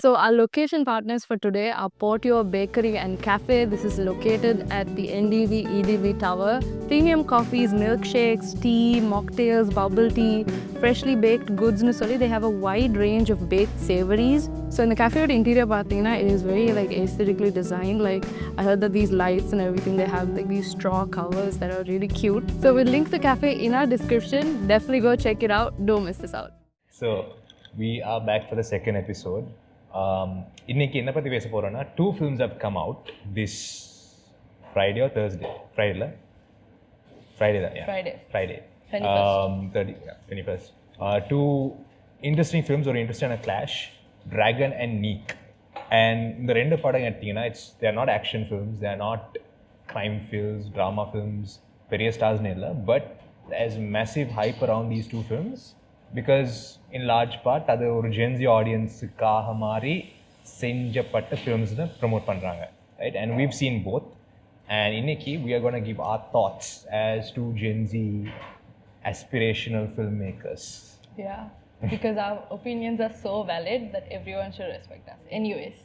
So our location partners for today are Portio Bakery and Cafe. This is located at the NDV EDV Tower. Premium coffees, milkshakes, tea, mocktails, bubble tea, freshly baked goods. They have a wide range of baked savories. So in the cafe interior partina, it is very like aesthetically designed. Like I heard that these lights and everything, they have like these straw covers that are really cute. So we'll link the cafe in our description. Definitely go check it out. Don't miss this out. So we are back for the second episode. இன்னைக்கு என்ன பற்றி பேச போகிறோன்னா 2 films have come out this Friday or Thursday. Friday தான், yeah. Friday. 21st. 2 interesting films ஒரு இன்ட்ரெஸ்டான clash, Dragon and Neek. And இந்த ரெண்டு படம் எடுத்தீங்கன்னா they are not action films, they are not crime films, drama films, பெரிய ஸ்டார்ஸ்னு இல்லை, but there's massive hype around these 2 films. Because in large part அது ஒரு Gen Z audience-க்காக மாதிரி செஞ்சப்பட்ட ஃபிலிம்ஸ்னு ப்ரமோட் பண்ணுறாங்க, right? And we've seen both. And இன்னைக்கு we are going to give our thoughts as two Gen Z aspirational filmmakers. Yeah, because our opinions are so valid that everyone should respect us. Anyways,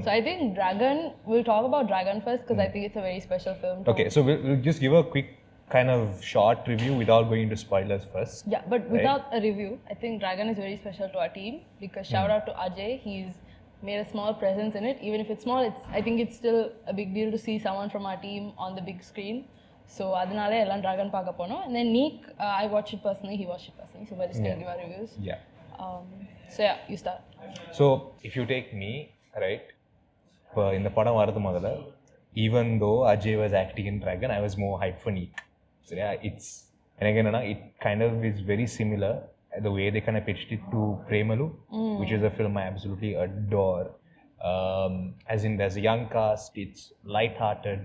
so I think Dragon, we'll talk about Dragon first because I think it's a very special film. Okay, so we'll just give a quick kind of short review without going into spoilers first. Yeah, but without a review, I think Dragon is very special to our team because shout out to Ajay, he's made a small presence in it. Even if it's small, I think it's still a big deal to see someone from our team on the big screen. So adanale ellam Dragon paaka ponom. And then Neek, I watched it personally, he watched it personally, so we're just going to give our reviews. Yeah. So yeah, you start. So if you take me, right, in the padam varadhu modala, even though Ajay was acting in Dragon, I was more hyped for Neek. So yeah, and again, it kind of is very similar the way they kind of pitched it to Premalu, which is a film I absolutely adore. As a young cast, it's light-hearted,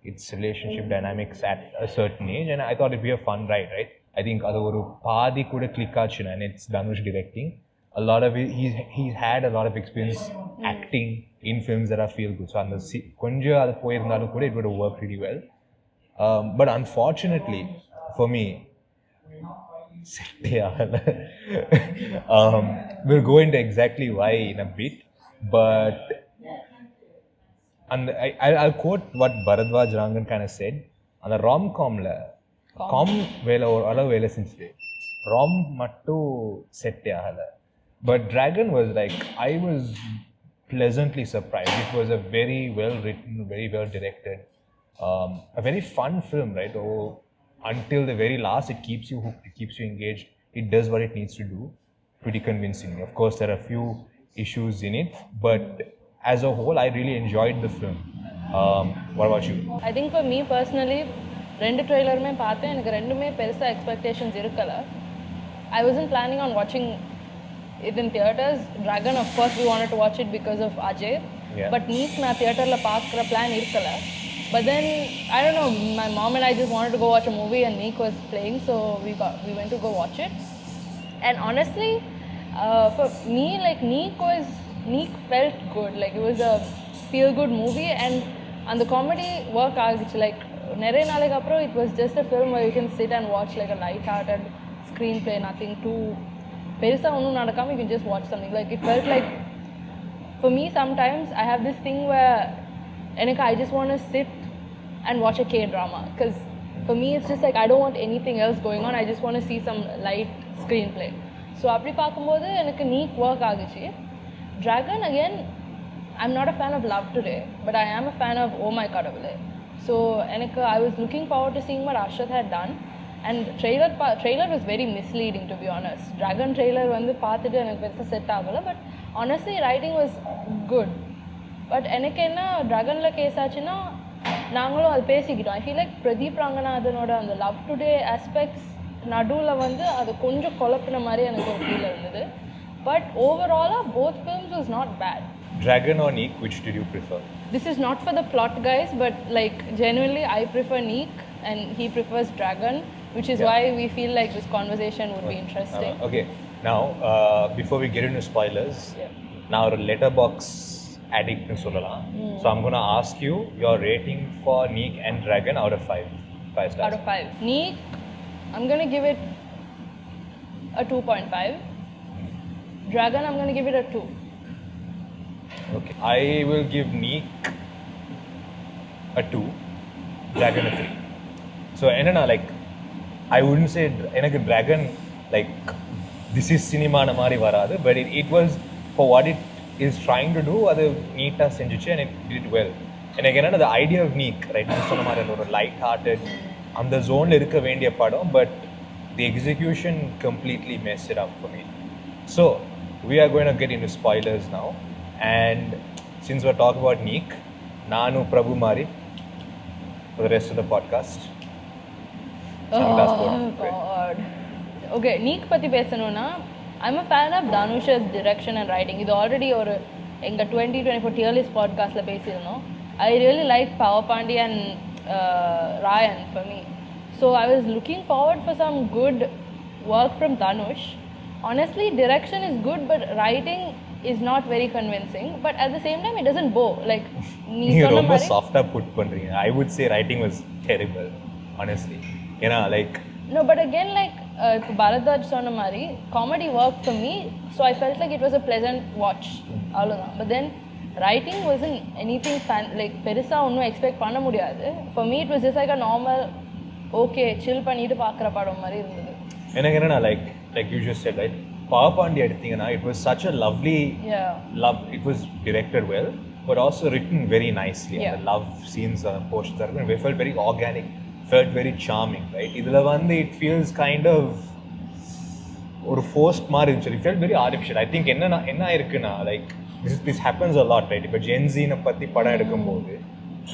it's relationship dynamics at a certain age, and I thought it'd be a fun ride, right? I think adu oru paadi kuda click aachuna, and it's Dhanush directing. A lot of it, he's had a lot of experience acting in films that are feel good. So and konja adu poirundalum kuda it would have worked really well. But unfortunately for me, we'll go into exactly why in a bit, but and I'll quote what Bharadwaj Rangan kind of said. On the rom-com vela or ala vela senjide rom mattu set agala, but Dragon was like, I was pleasantly surprised. It was a very well written, very well directed, a very fun film, right? Until the very last, it keeps you hooked, it keeps you engaged, it does what it needs to do pretty convincingly. Of course, there are a few issues in it, but as a whole, I really enjoyed the film. What about you? I think for me personally, rendu trailer mein paathen, enakku rendume perusa expectations irukala. I wasn't planning on watching it in theaters. Dragon, of course, we wanted to watch it because of Ajay, but Neek na theater la paakra plan irukala. But then, I don't know, my mom and I just wanted to go watch a movie and Neek was playing, so we went to go watch it. And honestly, for me, like Neek felt good. Like it was a feel-good movie, and the comedy work agichu. Like neriya naalukku apro, it was just a film where you can sit and watch like a light-hearted screenplay, nothing too perusa onnu nadakama, you can just watch something. Like it felt like, for me sometimes I have this thing where I just want to sit and watch a K-drama, because for me it's just like I don't want anything else going on. I just want to see some light screenplay. So apdi paakumbodhu enakku Neek work agichu. Dragon, again, I'm not a fan of Love Today, but I am a fan of Oh My Kadavule. So I was looking forward to seeing what Ashrat had done, and trailer was very misleading, to be honest. Dragon trailer vandu paathittu enakku perusa set agala, but honestly writing was good. But எனக்கு என்ன ட்ராகனில் case ஆச்சுன்னா, நாங்களும் அது பேசிக்கிட்டோம். I feel like Pradeep ரங்கநாதனோட அந்த love today aspects நடுவில் வந்து அது கொஞ்சம் குழப்பின மாதிரி எனக்கு ஒரு ஃபீல் இருந்தது. பட் ஓவராலாக both films was not bad. Dragon or Neek, which did you prefer? This is not for the plot, guys, but like genuinely I prefer Neek and he prefers Dragon, which is why we feel like this conversation would be interesting. Okay, now before we get into spoilers, now a letterbox addict nu sollalam. So I'm going to ask you your rating for Neek and Dragon out of 5 stars. Out of 5. Neek, I'm going to give it a 2.5. Dragon, I'm going to give it a 2. Okay. I will give Neek a 2, Dragon a 3. So, enna like I wouldn't say எனக்கு Dragon like this is cinema na mari varadu, but it was for what it is trying to do, அது neat-ஆ செஞ்சுச்சு and it did it well. எனக்கு என்னன்னா the idea of Neek, right, நீ சொன்ன மாதிரி ஒரு light hearted அந்த zone இருக்க வேண்டிய படம், but the execution completely messed it up for me. So we are going to get into spoilers now, and since we're talking about Neek, Nanu Prabhu Mari for the rest of the podcast. Oh God. Okay, Neek பத்தி பேசணும்னா I'm a fan of Dhanush's direction and writing. இது already ஒரு எங்க 2024 tier list podcastல பேசியிருந்தோம். I really like Pavapandi and Ryan for me. So I was looking forward for some good work from Dhanush. Honestly, direction is good, but writing is not very convincing. But at the same time, it doesn't bow. Like, நீங்க ரொம்ப சாஃப்டா put பண்றீங்க. I would say writing was terrible, honestly. ஏன்னா like no, but again, like Bharadwaj சொன்ன மாதிரி comedy worked for me, so I felt like it was a pleasant watch. அவ்வளவுதான். But then writing wasn't anything like பெருசா ஒன்றும் expect பண்ண முடியாது. For me, it was just like a normal, okay, chill பண்ணிட்டு பார்க்குற படம் மாதிரி இருந்தது. எனக்கு என்னன்னா like you just said, right, Pavapandi எடுத்தீங்கன்னா it was such a lovely it was directed well, but also written very nicely. The love scenes portions are felt very organic, felt very charming, right? இதுல வந்து it feels kind of ஒரு forced மாதிரி இருந்துச்சு. It felt very artificial. I think என்ன இருக்குன்னா like this happens a lot, right? இப்போ Gen Z பத்தி படம் எடுக்கும்போது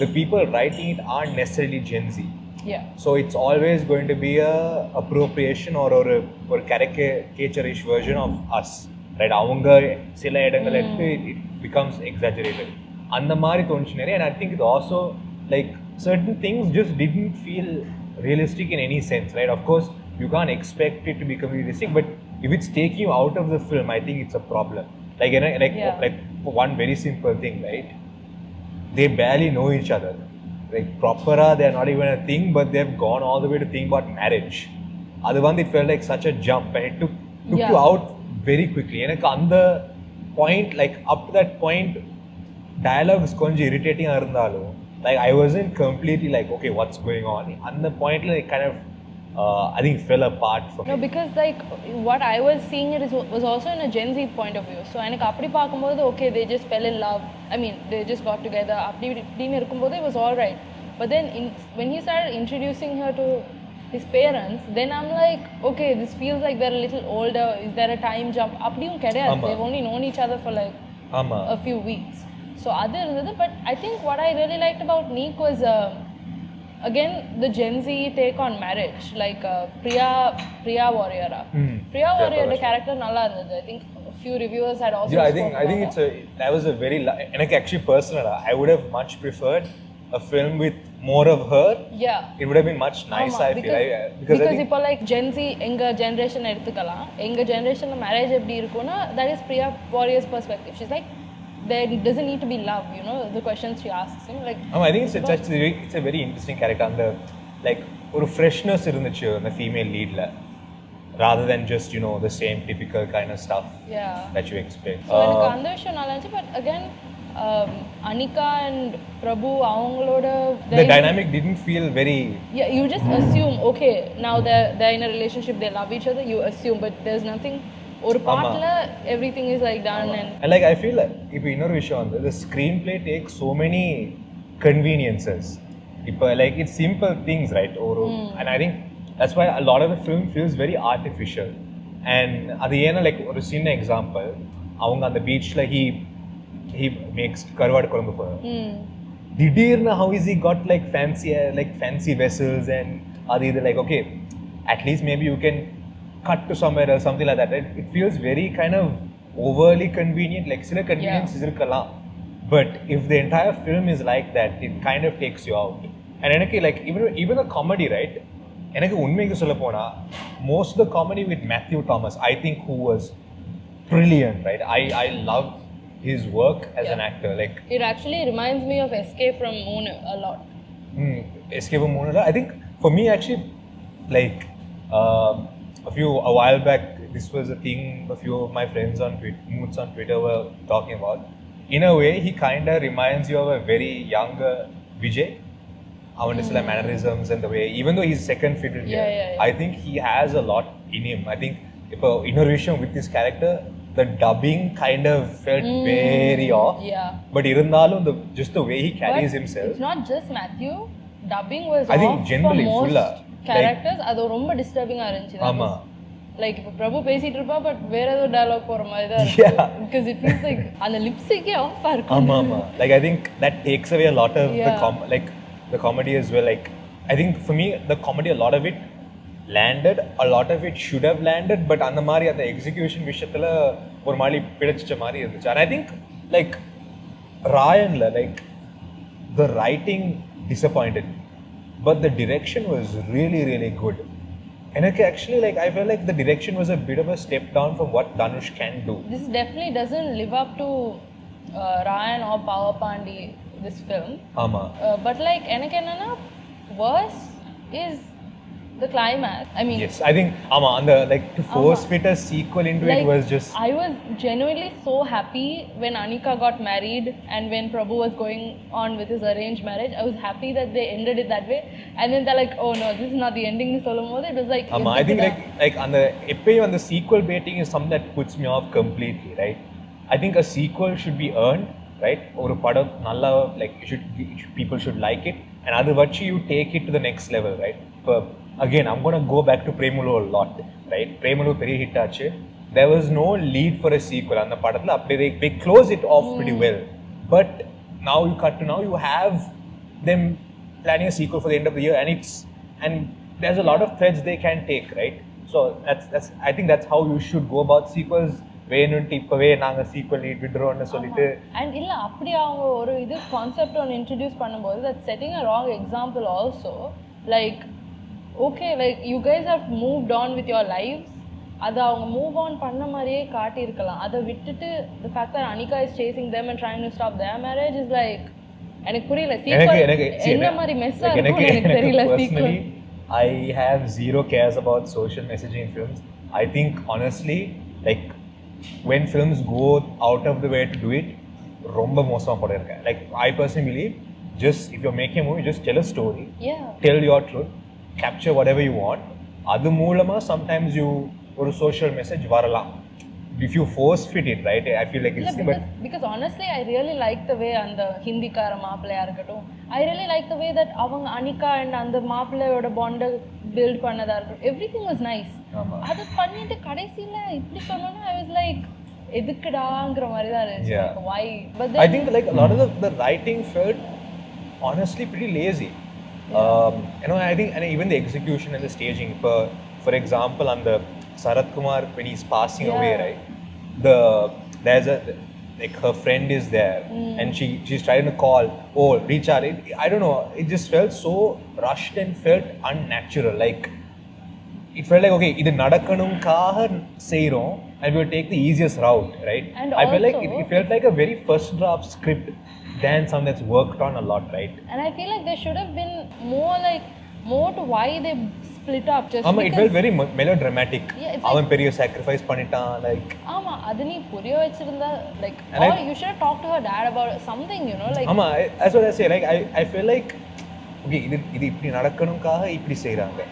the people writing it aren't necessarily Gen Z. Yeah. So it's always going to be a appropriation or caricature-ish version of us, right? அவங்க சில இடங்கள் எடுத்து it becomes exaggerated. அந்த மாதிரி தோணுச்சு நிறைய. And I think it also like certain things just didn't feel realistic in any sense, right? Of course, you can't expect it to be realistic, but if it's taking you out of the film, I think it's a problem. Like one very simple thing, right? They barely know each other. Like proper, they're not even a thing, but they've gone all the way to think about marriage. Other one, it felt like such a jump, and it took you out very quickly. And on the point, like up to that point, dialogue is konja irritating arundalo. Like I wasn't completely like, okay, what's going on? On the point, like kind of, I think fell apart for me. No, because like what I was seeing it was also in a Gen Z point of view. So எனக்கு அப்படி பார்க்கும்போது okay, they just fell in love. I mean, they just got together. அப்படின்னு இருக்கும்போது it was all right. But then when he started introducing her to his parents, then I'm like, okay, this feels like they're a little older. Is there a time jump? அப்படியும் கிடையாது. They've only known each other for like a few weeks. So அது இருந்தது. But I think what I really liked about Neek was again the Gen Z take on marriage, like Priya Warrior. Priya Warrior the character nalla irundhathu. I think a few reviewers had also I think that was a very எனக்கு actually personal, I would have much preferred a film with more of her. It would have been much nicer. I feel because இப்போ like Gen Z எங்க generation எடுத்துக்கலாம். எங்க generationல marriage எப்படி இருக்கும்னா that is Priya Warrior's perspective. She's like, there doesn't need to be love, you know, the questions she asks him, like I think it's a very interesting character. And the like ஒரு freshness இருந்துச்சு அந்த female lead la, rather than just, you know, the same typical kind of stuff that you expect. So எனக்கு அந்த விஷயம் நல்லா இருந்துச்சு. But again, Anika and Prabhu அவங்களோட the dynamic didn't feel very you just assume, okay, now they're in a relationship, they love each other, you assume, but there's nothing. ஒரு பாட்ல everything is like done. And like I feel like இப்போ இன்னொரு விஷயம் வந்து the screenplay takes so many conveniences. இப்போ like it's simple things, right? And I think that's why a lot of the film feels very artificial. And அது ஏன்னா like ஒரு சின்ன example, அவங்க அந்த பீச்ல he makes கருவாடு குழம்பு for திடீர்னு how is he got like fancy vessels and அது இது like okay, at least maybe you can cut to somewhere or something like that. It feels very kind of overly convenient, like sila convenience irukkalam, but if the entire film is like that, it kind of takes you out. And enakku like even the comedy, right, enakku unmaiku solla pona most of the comedy with Matthew Thomas, I think, who was brilliant, right? I love his work as an actor. Like it actually reminds me of Escape from Moon a lot. Escape from Moon, I think for me actually, like a while back, this was a thing a few of my friends on Twitter were talking about. in a way he kind of reminds you of a very younger Vijay. Our mannerisms and the way, even though he's second fiddle here, I think he has a lot in him. I think if innovation with this character, the dubbing kind of felt very off. Yeah. But irundalum, just the way he carries himself. It's not just Matthew. Dubbing was I think off generally for most full characters. அது ரொம்ப disturbing-ஆ இருந்துச்சு. ஆமா. Like இப்போ பிரபு பேசிட்டு இருப்பா but வேற ஏதோ dialogue போற மாதிரி தான் இருக்கு. Because it feels like அந்த லிப்ஸிக்கே ஆஃபா இருக்கு. ஆமா. Like I think that takes away a lot of the comedy as well. Like I think for me the comedy, a lot of it landed, a lot of it should have landed, but அந்த மாதிரி அந்த execution விஷயத்துல ஒரு மாதிரி பிடிச்ச மாதிரி இருந்துச்சு. And I think like Ryanல like the writing disappointed, but the direction was really good. And actually like I felt like the direction was a bit of a step down from what Dhanush can do. This definitely doesn't live up to Ryan or Power Pandi, this film. But like எனக்கு என்னன்னா worse is the climax. I mean, yes, I think and the like to force fit a sequel into like, it was just. I was genuinely so happy when Anika got married and when Prabhu was going on with his arranged marriage. I was happy that they ended it that way. And then they're like, oh no, this is not the ending. It was like. I think like on the sequel baiting is something that puts me off completely, right? I think a sequel should be earned, right? Or a padam nalla like people should like it, and adu vachi you take it to the next level, right? But again, I'm going to go back to Premulu a lot, right? Premulu very hit aachu. There was no lead for a sequel and the padathla they close it off pretty well. But now you cut to now you have them planning a sequel for the end of the year, and there's a lot of threads they can take, right? So that's I think that's how you should go about sequels. வேணும்ட்டு இப்பவே நாங்க sequel NEET விட்றோம்னு சொல்லிட்டு and இல்ல அப்படி அவங்க ஒரு இது concept ஒன்னு introduce பண்ணும்போது that's setting a wrong example also. Like okay, like you guys have moved on with your lives. அதை அவங்க மூவ் ஆன் பண்ண மாதிரியே காட்டியிருக்கலாம். அதை விட்டுட்டு the fact that Anika is chasing them and trying to stop their marriage is like எனக்கு புரியல. Sequel என்ன மாதிரி மெஸ்ஸா இருக்கும்னு எனக்கு தெரியல. Sequel I have zero cares about social messaging in films. I think honestly like when films go out of the way to do it, ரொம்ப மோசமா போடுறாங்க. Like I personally believe just if you're making a movie, just tell a story. Tell your truth. Capture whatever you want. அது மூலமா sometimes you ஒரு social message வரலாம். If you force fit it, right? I feel like it's because honestly I really like the way அந்த ஹிந்திக்கார மாப்பிள்ளையா இருக்கட்டும், I really like the way that அவங்க Anika and அந்த மாப்பிள்ளையோட பாண்ட் build பண்ணதா இருக்கட்டும், everything was nice. அது பண்ணிட்டு கடைசில இப்படி சொன்னோன்னா I was like எதுக்குடாங்கிற மாதிரி தான் இருந்துச்சு. Like why? But then I think like a lot of the writing felt honestly pretty lazy. I think and even the execution and the staging, for example on the Sarath Kumar when he's passing away, right? There's a like her friend is there and she's trying to call, reach out. I don't know, it just felt so rushed and felt unnatural. Like it felt like okay, idu nadakkanumkaga seirom and we'll take the easiest route, right? And I felt like it felt like a very first draft script than something that's worked on a lot, right? And I feel like there should have been more to why they split up. Just it felt very melodramatic. Avan periya sacrifice pannittan like adu nee puriya vechirundha like or you should have talked to her dad about something, you know, like that's what I say. Like I feel like okay, idu ipdi nadakkanumkaga ipdi seiranga.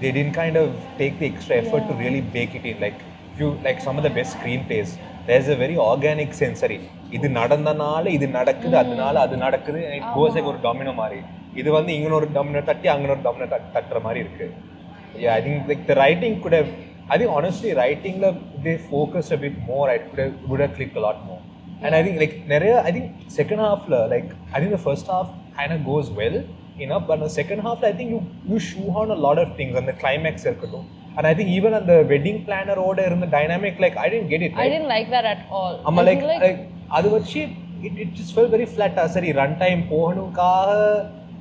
They didn't kind of take the extra effort to really bake it in. Like if you like some of the best screenplays, there's a very organic sensory. இது நடந்தனால இது நடக்குது, அதனால அது நடக்குது, and it goes like ஒரு domino மாதிரி. இது வந்து இங்க ஒரு domino தட்டி அங்க ஒரு domino தட்டுற மாதிரி இருக்கு. Yeah, I think like the writing could have, I think honestly writing they focused a bit more. I would have clicked a lot more. And I think like I think second half like I think the first half kind of goes well enough, but the second half I think you shoehorn a lot of things on the climax irukattum. And I think even on the wedding planner order in the dynamic, like I didn't get it. Right? I didn't like that at all. Like adu vachi it just felt very flat. Sari run time pohanumkaga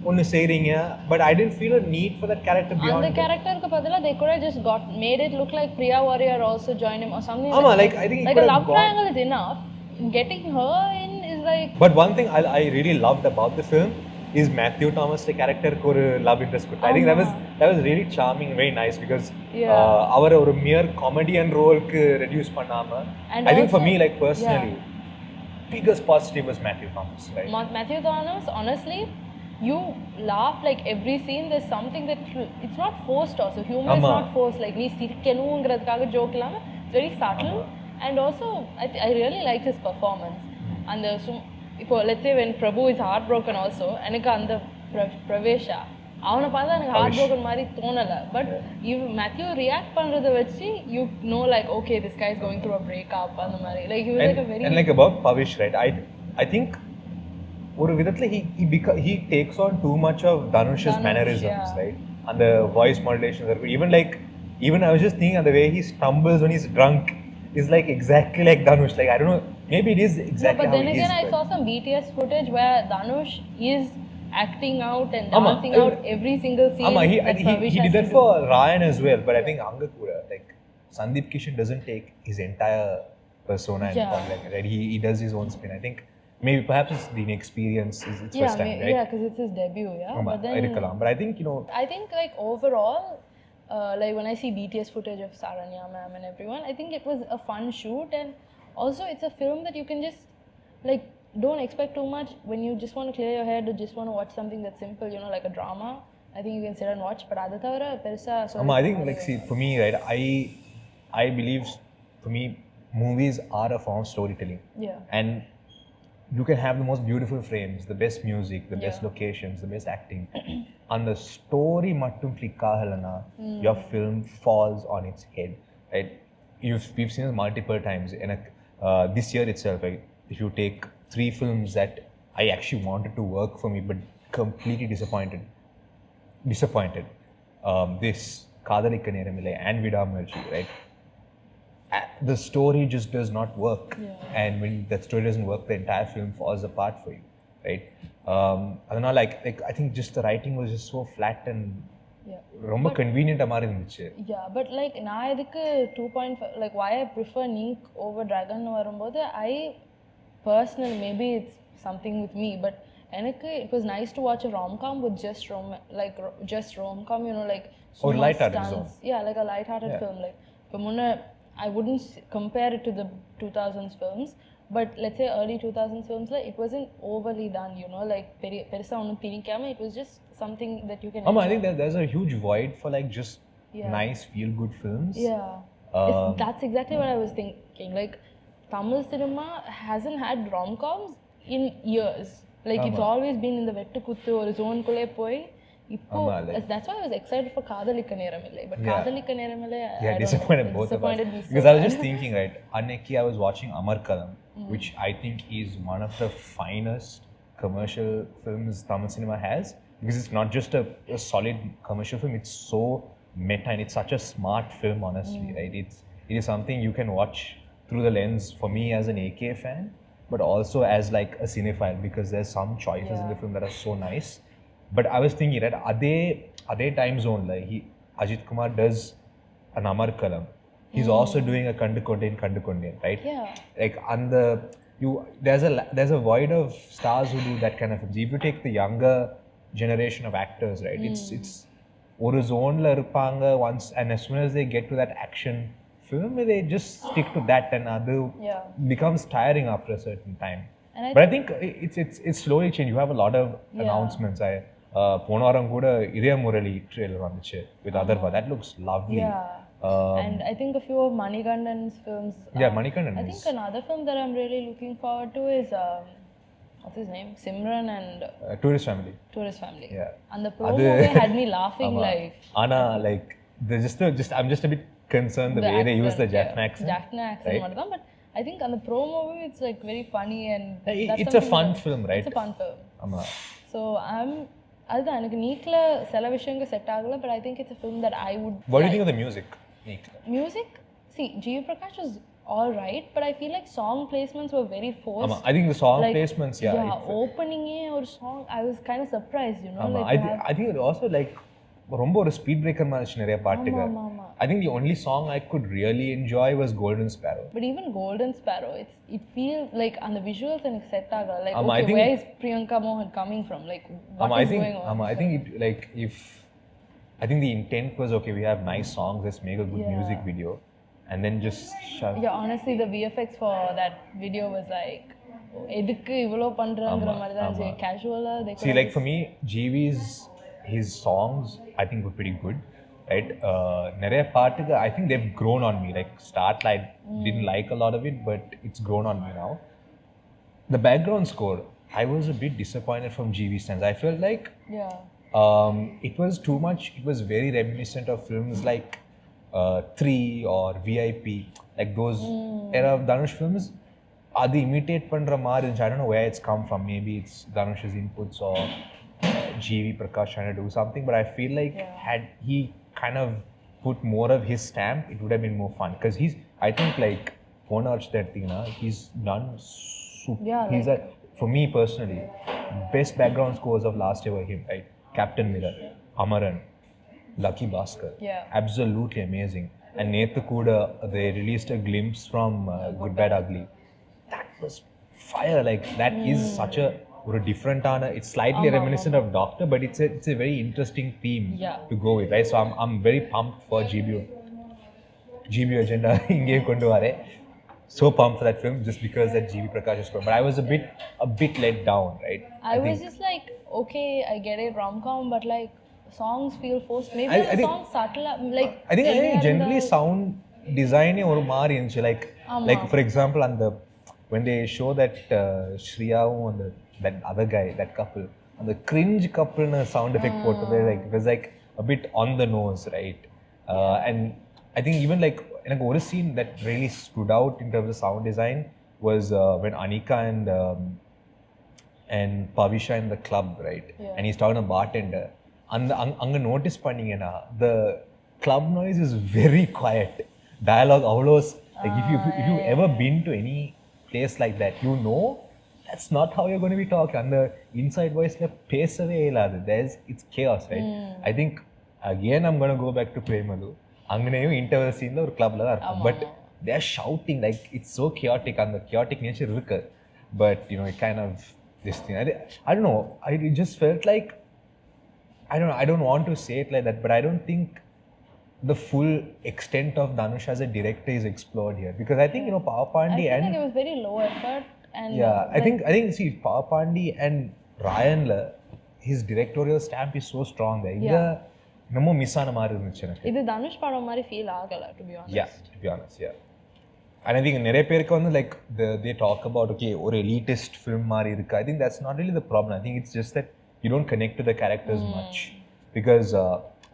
onnu seiringa, but I didn't feel a need for that character beyond. And the character ku badala they could have just made it look like Priya Warrior also joined him or something. Like I think like a love triangle is enough. Getting her in is like. But one thing I really loved about the film is Matthew Thomas the character ku oru love interest kutta. I think that was really charming, very nice, because our mere comedian role ku reduce pannama. I think for me like personally biggest positive was Matthew Thomas, right? Matthew Thomas, honestly, you laugh like every scene. There's something that it's not forced. Also, humor is not forced. Like nee sirkenungiradhukaga joke illama, it's very subtle. And also, I really liked his performance. And let's say when Prabhu is heartbroken also, எனக்கு அந்த பிரவேஷா அவனை பார்த்தா எனக்கு heart broken மாதிரி தோணலை. But Matthew react பண்ணுறதை வச்சு you know like okay this guy is going through a breakup அந்த மாதிரி like he was like a very and like about Pavish, right? I think ஒரு விதத்துல he takes on too much of Dhanush's mannerisms, right? And the voice modulations are good. Even I was just thinking, and the way he stumbles when he's drunk is like exactly like Dhanush. Like I don't know, maybe it is exactly how it is. But then again, I saw some BTS footage where Dhanush is acting out and dancing out every single scene. He did that for Ryan as well, but I think Anga Kuda, like Sandeep Kishan doesn't take his entire persona and like right. He does his own spin. I think maybe perhaps it's the inexperience is its first time, right? Yeah, because it's his debut, but then but I think I think like overall, like when I see BTS footage of Saranya ma'am and everyone, I think it was a fun shoot, and also it's a film that you can just like don't expect too much when you just want to clear your head or just want to watch something that's simple, like a drama. I think you can sit and watch, but adha thavara perusa I think like see for me, right, I believe for me movies are a form of storytelling. And you can have the most beautiful frames, the best music, the best locations, the best acting, and the story mattum click agalana, your film falls on its head, right? We've seen this multiple times in this year itself, right? If you take 3 films that I actually wanted to work for me but completely disappointed. This Kadhalika Neramillai and Vidamarchi, right? The story just does not work, and when that story doesn't work, the entire film falls apart for you, right? I don't know, like I think just the writing was just so flat and ரொம்ப convenient மாதிரி இருந்துச்சு. But like நான் எதுக்கு 2.5 like why I prefer Neek over Dragon வரும்போது I personally, maybe it's something with me, but it was nice to watch a rom-com with just rom-com, like or light-hearted zone. Like a light-hearted film. Like I wouldn't compare it to the 2000s films, but let's say early 2000s films, like it wasn't overly done, like perisa onnu thinikama, it was just something that you can enjoy. I think there's a huge void for like just nice feel-good films. That's exactly what I was thinking. Like Tamil cinema hasn't had rom-coms in years. Like it's always been in the vettu kuttu or zone kulle poi Ippo, that's why I was excited for Kadhalika Neramillai. But Kadhalika Neramillai, disappointed both of us. Because I was just thinking, right, Anneki I was watching Amarkalam, which I think is one of the finest commercial films Tamil cinema has. Because it's not just a solid commercial film, it's so meta and it's such a smart film, honestly, right? It is something you can watch through the lens for me as an AK fan, but also as like a cinephile, because there's some choices in the film that are so nice. But I was thinking that ade time zone, like Ajit Kumar does an Amarkalam. He's also doing a Kandukondian, right? Like there's a void of stars who do that kind of films. If you take the younger generation of actors, right, it's ஒரு zone-la irupanga once, and as soon as they get to that action film, they just stick to that, and becomes tiring after a certain time. But I think it's slowly changing. You have a lot of announcements. போன வாரம் கூட இதய Murali trailer வந்துச்சு with Atharva. That looks lovely. And I think a few of Manikandan's films. Manikandan. I think another film that I'm really looking forward to is what's his name? Simran and Tourist Family. And the promo had me laughing like. Anna, like I'm just a bit concerned the way they use the Jaffna accent. Jaffna accent, right? But I think on the promo it's like very funny and it's a fun film, right? It's a fun film. So அதுதான் எனக்கு நீக்ல சில விஷயங்கள் set ஆகல, but I think it's a film that I would. What do you think of the music? Music, see, G.V. Prakash was all right, but I feel like song placements were very forced. I think the song placements, opening or song, I was kind of surprised, I think it also like ரொம்ப ஒரு speed breaker மாதிரி நிறைய பாட்டுகள். I think the only song I could really enjoy was Golden Sparrow. But even Golden Sparrow, it feels like on the visuals and set agala like okay, where is Priyanka Mohan coming from? Like what is going on? I think it like I think the intent was okay, we have nice songs, let's make a good music video, and then just honestly the VFX for that video was like, oh எதுக்கு இவ்வளோ பண்ணுறாங்கிற மாதிரி தான் இருந்துச்சு கேஷுவலாக they See, like for me, GV's his songs I think were pretty good, right? நிறைய பாட்டுக்கு I think they've grown on me. Like start I didn't like a lot of it, but it's grown on me now. The background score, I was a bit disappointed from GV stands. I felt like it was too much. It was very reminiscent of films like 3 or VIP, like those era of Dhanush films. Are they imitate பண்ற மாதிரி இருந்துச்சு. I don't know where it's come from. Maybe it's Dhanush's inputs or GV Prakash trying to do something. But I feel like had he kind of put more of his stamp, it would have been more fun. Because I think like Ponarch that thing, he's done super. He's for me personally, best background scores of last year were him, right? Captain Miller, Amaran, Lucky Bhaskar. Absolutely amazing. And Nethu Kuda, they released a glimpse from Good Bad Ugly. That was fire. Like that is such a different it's slightly reminiscent of Doctor, but it's a very interesting theme to go with, right? So I'm very pumped for GBO agenda inge kondu vare. So pumped for that film just because that GV Prakash is from. But I was a bit let down, right? I was just like, okay, I get it, rom-com, but like songs feel forced. Maybe the songs subtle, like I think generally sound design ஒரு மாதிரி இருந்துச்சு. Like for example when they show that Shriyaவும் and that other guy, that couple, and the cringe couple sound effect போட்டது, like it was like a bit on the nose, right? And I think even like எனக்கு ஒரு scene that really stood out in terms of sound design was when Anika and Pavisha in the club, right? And he's talking to a bartender. அங்க notice பண்ணீங்கன்னா the club noise is very quiet. Dialogue avlos, like if you've ever been to any place like that, you know that's not how you're going to be talking. And the inside voice la pesave illadu, it's chaos, right? I think again I'm going to go back to Premalu. Anganeyum interval scene la or club la irukkum, but they're shouting like it's so chaotic, and the chaotic nature irukku. But you know, it kind of this thing, I don't know, it just felt like, I don't want to say it like that, but I don't think the full extent of Dhanush as a director is explored here, because I think you know Pavapandi I feel like it was very low effort, and I think see Pavapandi and Ryan his directorial stamp is so strong there. Ida நம்ம miss ஆன மாதிரி இருந்துச்சு எனக்கு. இது தனுஷ் படம் மாதிரி feel ஆகல, to be honest. And I think நிறைய பேருக்கு வந்து like they talk about okay ஒரு elitist film மாதிரி இருக்கு. I think that's not really the problem. I think it's just that you don't connect to the characters much, because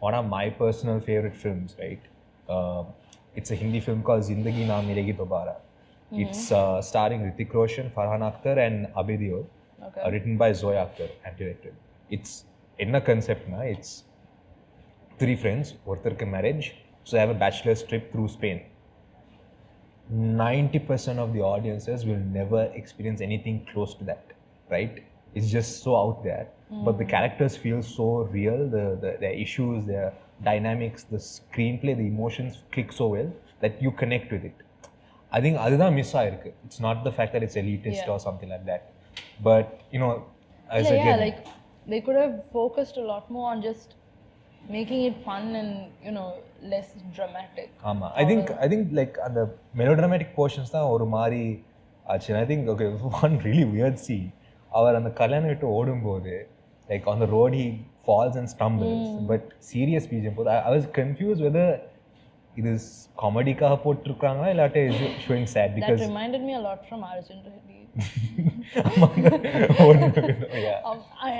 one of my personal favorite films, right? It's a Hindi film called Zindagi Na Milegi Dobara. It's starring Hrithik Roshan, Farhan Akhtar and Abhay Deol. Written by Zoya Akhtar and directed. It's enna concept na, it's 3 friends, ஒருத்தருக்கு marriage, so they have a bachelor's trip through Spain. 90% of the audiences will never experience anything close to that, right? It's just so out there, but the characters feel so real, their issues, their dynamics, the screenplay, the emotions click so well that you connect with it. I think adha miss aayirukku. It's not the fact that it's elitist or something like that, but you know, as again, like they could have focused a lot more on just making it fun and you know less dramatic. I think like the melodramatic portions da oru mari achu. I think okay, one really weird scene, அவர் அந்த கல்யாணம் விட்டு ஓடும்போது like on the road he falls and stumbles, but serious BGM போது I was confused whether it is காமெடிக்காக போட்டுருக்காங்களா இல்லாட்டி is showing sad, because that reminded me a lot from Arjun Reddy.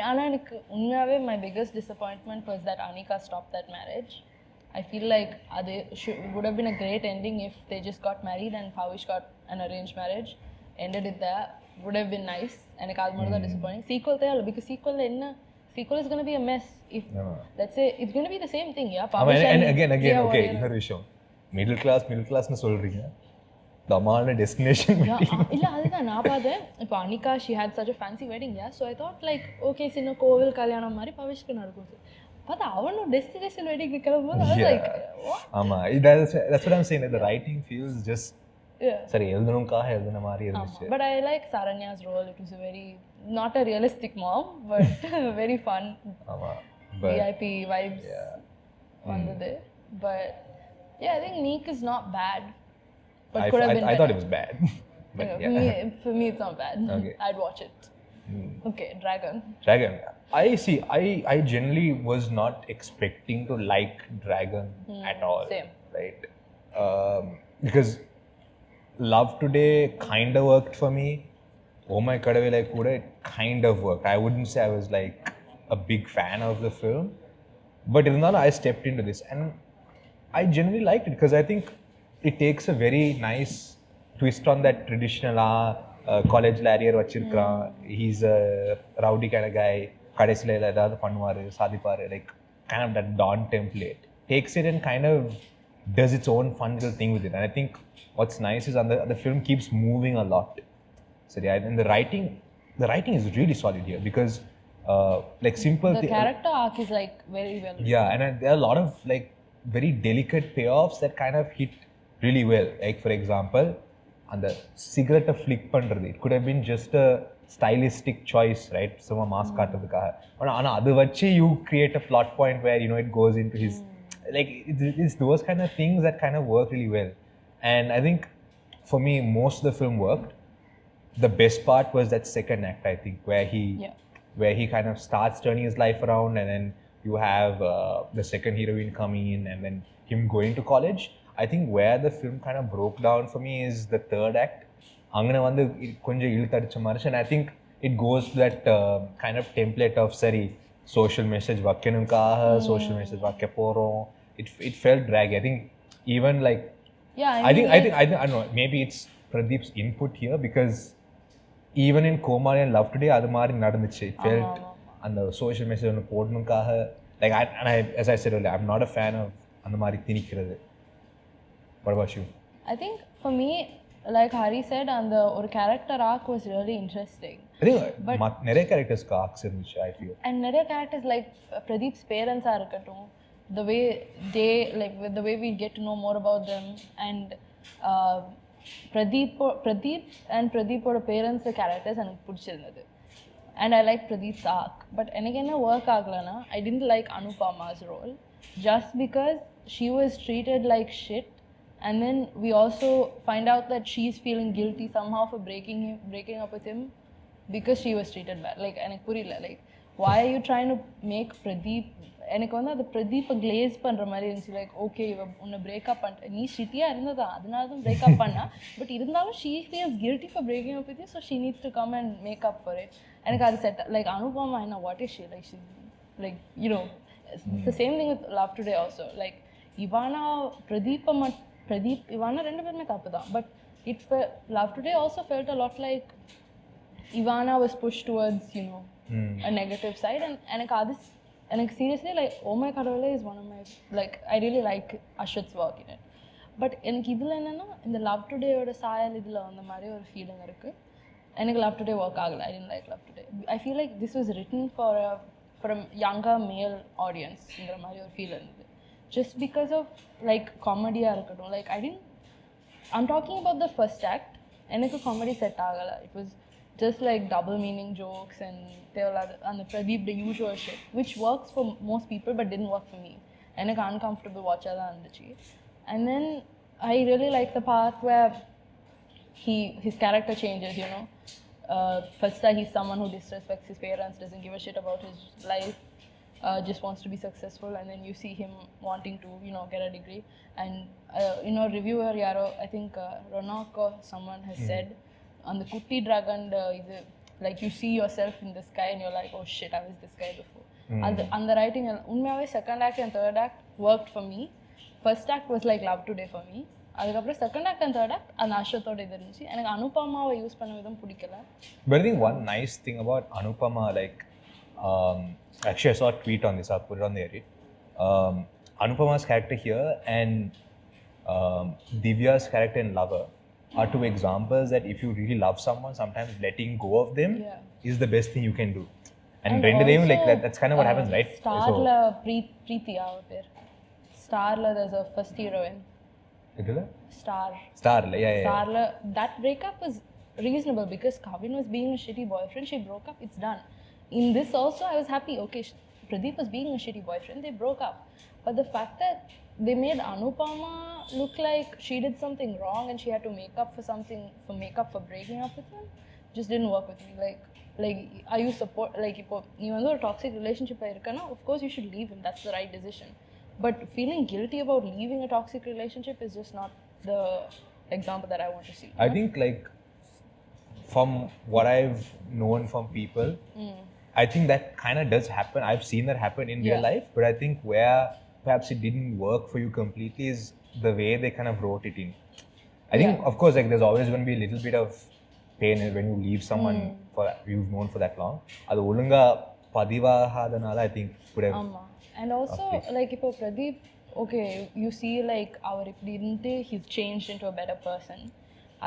ஆனா எனக்கு உண்மையாவே my biggest disappointment was that Anika stopped that marriage. I feel like would have been a great ending if they just got married and Pavish got an arranged marriage, ended it there, would have been nice. எனக்கு அது மட்டும் தான் disappointing. Sequel தேவை, because sequel is going to be a mess if let's say it's going to be the same thing. And again okay, இன்னொரு விஷயம், middle class னு சொல்றீங்க, தமான destination இல்ல அதுதான் நான் பார்த்தேன். இப்போ Anika she had such a fancy wedding, so I thought like okay சின்ன கோவில் கல்யாணம் மாதிரி பவிஷ்க்கு நடக்கும். பார்த்தா அவனும் டெஸ்டினேஷன் வெட்டிங் கிளம்பும்போது I was like ஆமா, that's what I'm saying, the writing feels just சரி எழுதணும்காக எழுதுன மாதிரி இருந்துச்சு. But I like Saranya's role. It was a very not a realistic mom, but very fun. VIP vibes வந்தது. But yeah, I think Neek is not bad. But I thought it was bad. But Yeah, for me, it's not bad. Okay. I'd watch it. Okay, Dragon. Dragon. I see. I generally was not expecting to like Dragon at all. Same. Right? Because Love Today kind of worked for me. Oh My Kadavila Kuda, it kind of worked. I wouldn't say I was like a big fan of the film, but irundhalum I stepped into this and I generally liked it because I think it takes a very nice twist on that traditional college larrier vachirukran. He's a rowdy kind of guy. Kadesila edavadhu pannuvaru sadhiparu, like kind of that Don template. Takes it and kind of does its own fun little thing with it. And I think what's nice is the film keeps moving a lot. So yeah, and the writing is really solid here because like simple The character arc is like very well. yeah, and there are a lot of like very delicate payoffs that kind of hit really well. Like for example, on the cigarette flick pandrathu, it could have been just a stylistic choice, right? Some mask காட்டுறதுக்காக. ஆனா அது வச்சு you create a plot point where it goes into his like it's those kind of things that kind of work really well. And I think for me most of the film worked. The best part was that second act, I think, where he kind of starts turning his life around, and then you have the second heroine coming in, and then him going to college. I think where the film kind of broke down for me is the third act. Angana vandu konja ilthadicha marichu, and I think it goes to that kind of template of sari social message vakkanumkaga social message vakka porom. It felt draggy. I think even like Yeah, I think I don't know, maybe it's Pradeep's input here because even in Komari and Love Today அது மாதிரி நடந்துச்சு. It felt அந்த social message ஒன்று போடணுக்காக like as I said earlier, I'm not a fan of அந்த மாதிரி திணிக்கிறது. What about you? I think for me, like Hari said, and the character arc was really interesting. I think நிறைய charactersக்கு arcs இருந்துச்சு, I feel. And நிறைய characters like Pradeep's parents are இருக்கட்டும், the way they like with the way we get to know more about them, and Pradeep and Pradeepoட parents characters எனக்கு பிடிச்சிருந்தது. And I like Pradeep's arc. But எனக்கு என்ன work ஆகலனா, I didn't like Anupama's role just because she was treated like shit, and then we also find out that she's feeling guilty somehow for breaking up with him because she was treated bad. Like எனக்கு புரியல, like why are you trying to make Pradeep, எனக்கு வந்து அது பிரதீப்பை glaze பண்ணுற மாதிரி இருந்துச்சு. Like okay இவ உன்னை பிரேக்கப் பண்ணிட்டு நீ ஷிட்டியாக இருந்ததா அதனால தான் பிரேக்கப் பண்ணா, பட் இருந்தாலும் she feels guilty for breaking up with you, so she needs to come and make up for it. எனக்கு அது செட் லைக் அனுபமா என்ன what is she like she like you know the same thing with Love Today also. Like Ivana Pradeep Ivana ரெண்டு பேருமே தப்பு தான், but it Love Today also felt a lot like Ivana was pushed towards a negative side, and எனக்கு seriously like Oh My Kadavale is one of my like I really like Ashwith's work in it. But எனக்கு இதில் என்னன்னா இந்த love டுடேயோட சாயல் இதில் வந்த மாதிரி ஒரு ஃபீலிங் இருக்குது. எனக்கு லவ் டுடே ஒர்க் ஆகலை. I didn't like Love Today. I feel like this was written for a younger male audienceங்கிற மாதிரி ஒரு ஃபீல் இருந்தது. Just because of like காமெடியாக இருக்கட்டும், like I'm talking about the first act. எனக்கு comedy set ஆகலை. It was just like double meaning jokes and the Pradeep the usual shit, which works for most people but didn't work for me. எனக்கு uncomfortable watch தான் இருந்துச்சு. And then I really like the part where his character changes, first he's someone who disrespects his parents, doesn't give a shit about his life, just wants to be successful, and then you see him wanting to get a degree. And reviewer yaro I think Ronak or someone has said on the Kutti Dragon இது like you see yourself in the sky and you're like oh shit I was this guy before. அந்த writing உண்மையாவே second act and third act worked for me. First act was like Love Today for me. அதுக்கப்புறம் second act and third act அந்த அஸ்வத்தோட இது இருந்துச்சு. எனக்கு அனுபமாவை use பண்ண விதம் பிடிக்கல. But I think one nice thing about Anupama, like actually I saw a tweet on this, I'll put it on the edit. Anupama's character here and Divya's character in Lover are two examples that if you really love someone, sometimes letting go of them is the best thing you can do. And also, like that's kind of what happens, right? Starla Preeti out there. Starla, there's a first heroine. Starla, yeah. Starla, that breakup was reasonable because Kavin was being a shitty boyfriend. She broke up. It's done. In this also, I was happy. Okay, Pradeep was being a shitty boyfriend. They broke up. But the fact that they made Anupama look like she did something wrong and she had to make up for breaking up with him. Just didn't work with me. Like are you support like இப்போ நீ வந்து ஒரு toxic relationship இருக்கனா, of course you should leave him. That's the right decision. But feeling guilty about leaving a toxic relationship is just not the example that I want to see. I think like from what I've known from people, I think that kind of does happen. I've seen that happen in real life, but I think where perhaps it didn't work for you completely is the way they kind of wrote it in. I think, of course, like there's always going to be a little bit of pain when you leave someone you've known for that long. அது ஒழுங்கா பதிவாகாதனால I think would have. And also like இப்போ Pradeep, okay, you see like அவர் இப்படி இருந்து he's changed into a better person.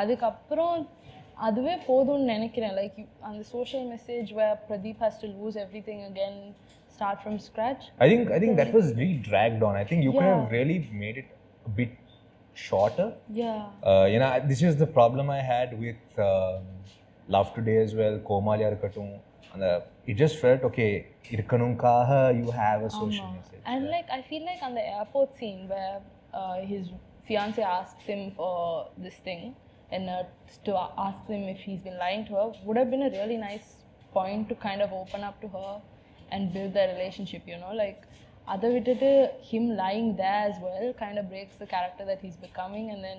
அதுக்கப்புறம் அதுவே போதும்னு நினைக்கிறேன். Like on the social message where Pradeep has to lose everything again, start from scratch. I think that was really dragged on. I think you could have really made it a bit shorter. You know, this is the problem I had with Love Today as well, Komali irukattum, and it just felt okay, irkanunkaga you have a social message. And like I feel like on the airport scene where his fiance asks him for this thing and to ask him if he's been lying to her would have been a really nice point to kind of open up to her and build their relationship, you know, like other விட்டுட்டு him lying there as well kind of breaks the character that he's becoming. And then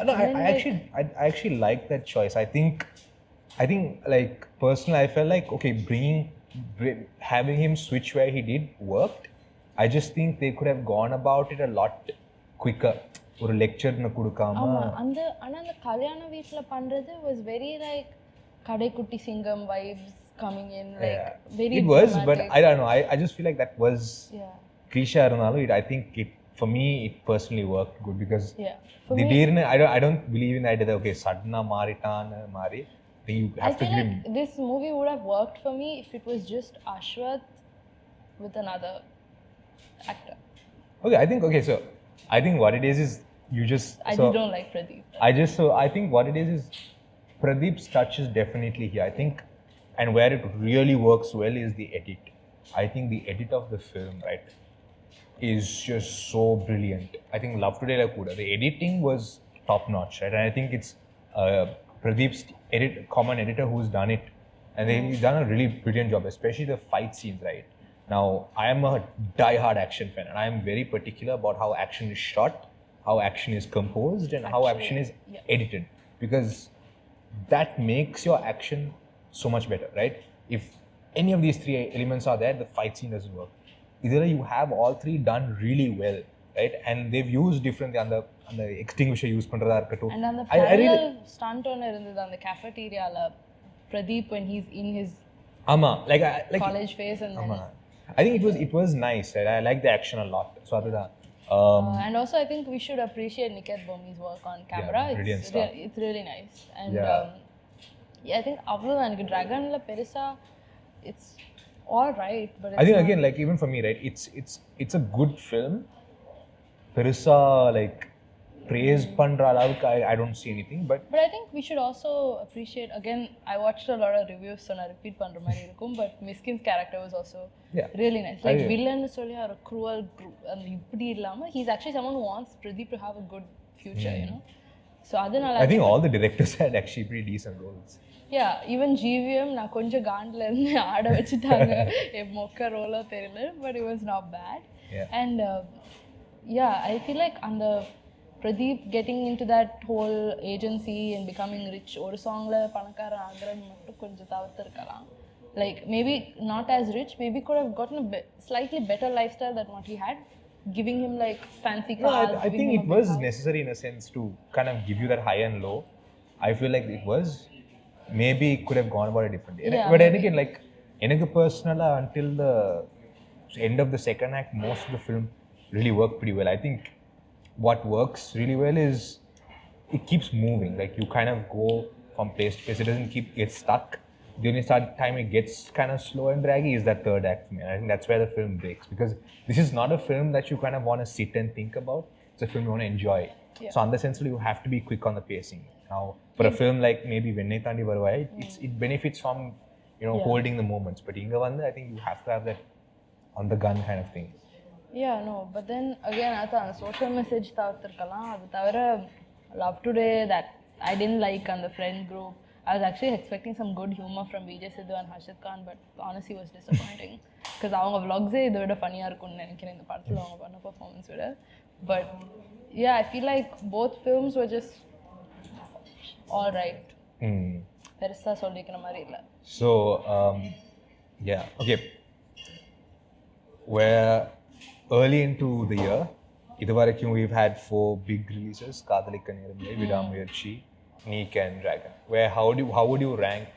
no, I actually like that choice. I think like personally I felt like okay, having him switch where he did worked. I just think they could have gone about it a lot quicker. ஒரு லெக்சர்னு கொடுக்காம அந்த கல்யாண வீட்ல பண்றது was very like Kadaikutty Singam vibes coming in, like very it was dramatic. But I don't know, I just feel like that was cliche irunnalu I think it for me it personally worked good because திடீர்னு I don't believe in that okay சடனா மாறிட்டான்னு மாறி you have to give him. This movie would have worked for me if it was just Ashwath with another actor. Okay, so I think what it is you just don't like Pradeep. I think what it is Pradeep's touch is definitely here. I think, and where it really works well is the edit. I think the edit of the film, right, is just so brilliant. I think Love Today like Kuda, the editing was top notch, right? And I think it's Pradeep's common editor who's done it, and he's done a really brilliant job, especially the fight scenes, right? Now, I am a die-hard action fan, and I am very particular about how action is shot, how action is composed, and how action is edited, because that makes your action so much better, right? If any of these three elements are there, the fight scene doesn't work. Either you have all three done really well, right? And they've used differently on the extinguisher use பண்றதா இருக்கட்டும். And on the parallel stunt on இருந்தது அந்த cafeteria-ல Pradeep when he's in his like college phase and then I think it was nice, right? I like the action a lot. So and also I think we should appreciate Niket Bhumi's work on camera. It's really nice. And I think அவ்வளவுதான் எனக்கு Dragonல பெருசா it's all right, but I think again like even for me, right, it's a good film. பெருசா like praise பண்ற அளவுக்கு I don't see anything, but I think we should also appreciate, again I watched a lot of reviews so na repeat பண்ற மாதிரி இருக்கும், but Miskin's character was also really nice, like villain சொல்லி ஒரு cruel and இப்படி இல்லாம he's actually someone who wants Pradeep to have a good future, you know. So அதனால I think all the directors had actually pretty decent roles. Even GVM நான் கொஞ்சம் காண்டில் இருந்து ஆட வச்சுட்டாங்க மொக்க ரோலோ தெரியல, but it was not bad. And I feel like அந்த Pradeep getting into that whole agency and becoming rich ஒரு சாங்ல பணக்காரன் ஆகுறது மட்டும் கொஞ்சம் தவிர்த்திருக்கலாம். Like maybe not as rich, maybe could have gotten a slightly better lifestyle than what he had, giving him like fancy cars. I think it was necessary in a sense to kind of give you that high and low. I feel like it was, maybe it could have gone about it differently. But then again, like எனக்கு personally until the end of the second act, most of the film really worked pretty well. I think what works really well is it keeps moving. Like you kind of go from place to place. It doesn't get stuck. The only time it gets kind of slow and draggy is that third act. I think that's where the film breaks, because this is not a film that you kind of want to sit and think about. It's a film you want to enjoy. So on the sense, you have to be quick on the pacing. Now, for a film like maybe Vennai Thandi Varuvai, it benefits from holding the moments. But inga vandu, I think you have to have that on the gun kind of thing. Yeah, no, but then again, அதான் social message தவிர்த்திருக்கலாம். அது தவிர Love Today that I didn't like on the friend group. I was actually expecting some good humor from Vijay Sidhu and Harshit Khan, but honestly was disappointing. Because அவங்க vlogs இதை விட ஃபன்னியாக இருக்கும்னு நினைக்கிறேன் இந்த படத்தில் அவங்க பண்ண பர்ஃபார்மன்ஸ் விட. But yeah, I feel like both films were just all right. பெருசாக சொல்லிக்கிற மாதிரி இல்லை. So, yeah, okay. We're early into the year. இதுவரைக்கும் we've had 4 big releases. காதலிக்க நேரமில்லை, விடாமுயற்சி, Neek and Dragon. How would you rank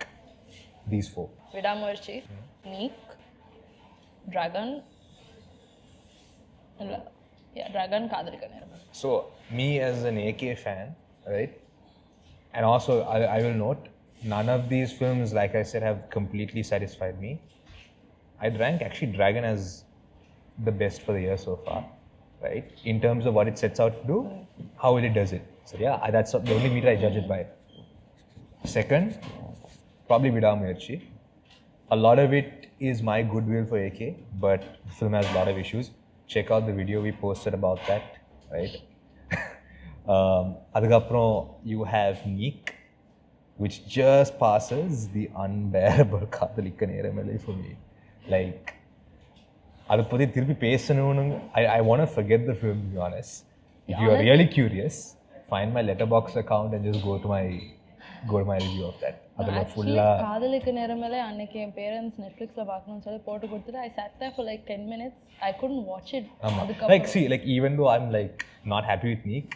these 4? விடாமுயற்சி, Neek, Dragon, Dragon, காதலிக்க நேரமில்லை. So, me as an AK fan, right? And also, I will note, none of these films, like I said, have completely satisfied me. I'd rank actually Dragon as the best for the year so far, right? In terms of what it sets out to do, how well it does it. So yeah, that's the only meter I judge it by. Second, probably Vidamuyarchi. A lot of it is my goodwill for AK, but the film has a lot of issues. Check out the video we posted about that, right? Adukaprom you have Neek, which just passes the unbearable Kaathalikka Neramillai for me. Like, அதை பற்றி திருப்பி பேசணும்னு I want to forget the film, to be honest. If you are really curious, find my letterbox account and just go to my review of that. அதில் ஃபுல்லாக காதலிக்க நேரமேலே அன்னைக்கு என் parents நெட்ஃப்ளிக்ஸில் பார்க்கணும்னு சொல்லி போட்டு கொடுத்துட்டு I sat there for like 10 minutes. I couldn't watch it. Like, see, like even though I'm like not happy with Neek,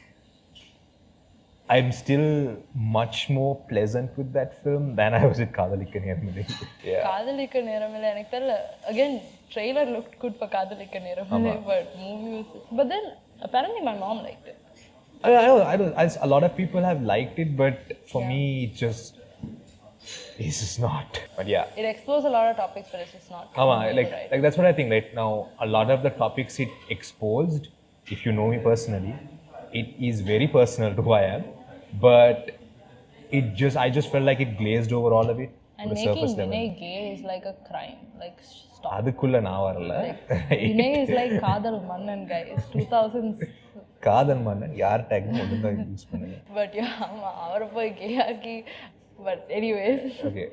I'm still much more pleasant with that film than I was with Kaathalikka Neramillai. Yeah. Kaathalikka Neramillai, எனக்கு தெரியல. Again, trailer looked good for Kaathalikka Neramillai, but movie was... But then, apparently my mom liked it. I know. A lot of people have liked it, but for me, it's just not. But yeah. It explores a lot of topics, but it's just not. Like that's what I think right now. A lot of the topics it exposed, if you know me personally, it is very personal to who I am. But I just felt like it glazed over all of it. And making Vinay gay is like a crime. Like, stop. அதுக்குள்ள நான் வரல. Vinay is like காதல் மன்னன், guys. 2000s. காதல் மன்னன் யார் take ஒழுங்கா use பண்ணுங்க. But yeah, அவரை போய் gay ஆக்கி. But anyways. Okay.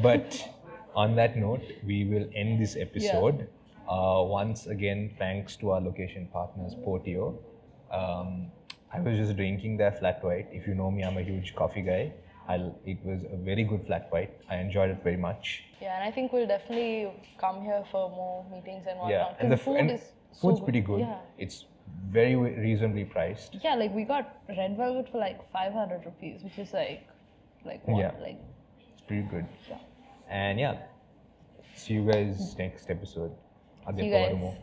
But on that note, we will end this episode. Once again, thanks to our location partners, Portio. I was just drinking their flat white. If you know me, I'm a huge coffee guy. It was a very good flat white. I enjoyed it very much. Yeah, and I think we'll definitely come here for more meetings and whatnot. Yeah, and the food's pretty good. Yeah. It's very reasonably priced. Yeah, like we got red velvet for like 500 rupees, which is like what? Yeah. Like, it's pretty good. Yeah. And yeah, see you guys next episode. See you guys.